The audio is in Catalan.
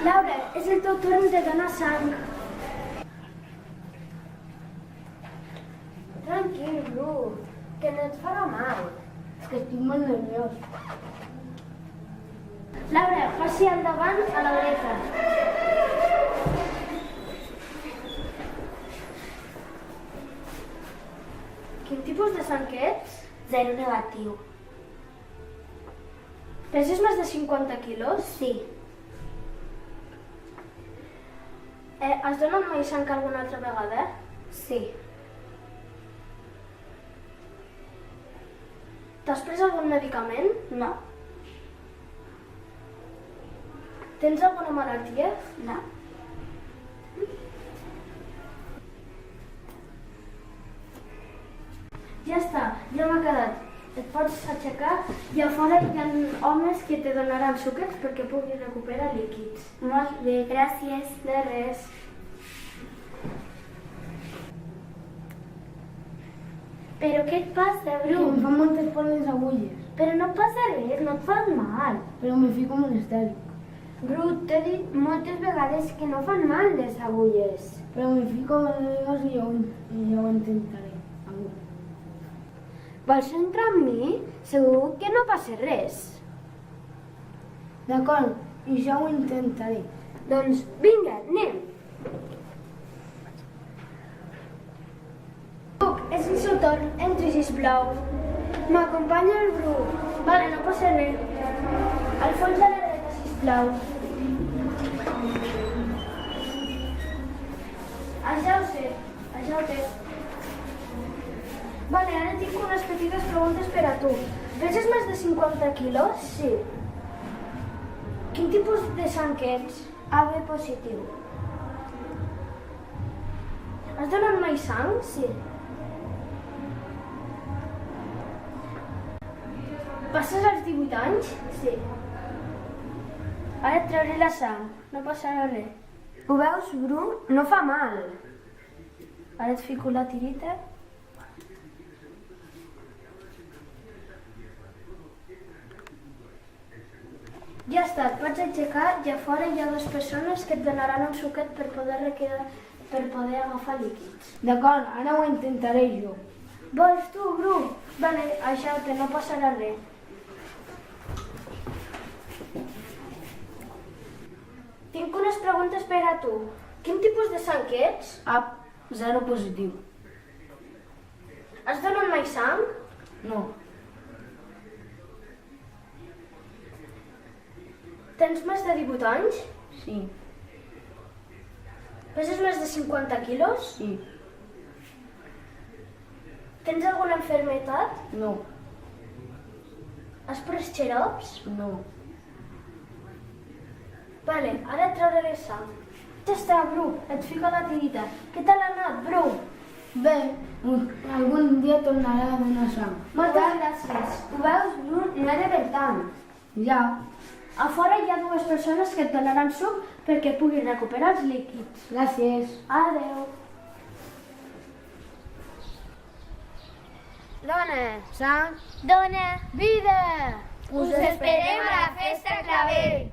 Laura, és el teu torn de donar sang. Tranquil, Bru, que no et farà mal. És que estic molt nerviós. Laura, passi al davant a la dreta. Quin tipus de sang ets? Zero negatiu. Peses més de 50 quilos? Sí. Has donat mai sang alguna altra vegada? Sí. T'has pres algun medicament? No. Tens alguna malaltia? No. Ja està, ja m'ha quedat. Et pots aixecar i a fora hi ha homes que te donaran suquets perquè puguis recuperar líquids. Molt bé, gràcies. De res. Però què et passa, Que Bru? em fan moltes por les agulles, Però no passa res, no et fan mal. però me fico molt histèric. Bru, t'he dit moltes vegades que no fan mal les agulles. Però me fico nerviós i jo ho intentaré. Vols entrar amb mi? Segur que no passa res. D'acord, i jo ho intentaré. Doncs vinga, anem. És el seu torn, entri sisplau. M'acompanya el Bru. Vale, no passa res. Al fons de la dreta, sisplau. Això ho té. Vale, ara tinc unes petites preguntes per a tu. Peses més de 50 quilos? Sí, Quin tipus de sang ets? AB positiu. Has donat mai sang? Sí. Passes als 18 anys? Sí. Ara et trauré la sang, no passarà res. Ho veus, Bru? No fa mal. Ara et fico la tirita. Ja està, et pots aixecar i a fora hi ha dues persones que et donaran un suquet per poder agafar líquids. D'acord, ara ho intentaré jo. Vols tu, Bru? Vale, això no passarà res. Tinc unes preguntes per a tu. Quin tipus de sang ets? A, zero positiu. Has donat mai sang? No. Tens més de 18 anys? Sí. Peses més de 50 quilos? Sí. Tens alguna enfermetat? No. Has pres xarops? No. Vale, ara et trauré sang. Ja està, Bru, et fico la tirita. Què tal ha anat, Bru? Bé, algun dia tornaré a donar sang. Moltes gràcies. Ho veus, Bru? No era per tant. Ja. A fora hi ha dues persones que et donaran suc perquè puguis recuperar els líquids. Gràcies. Adeu. Dona. Sang. Dona. Vida! Us esperem a la festa Clavel.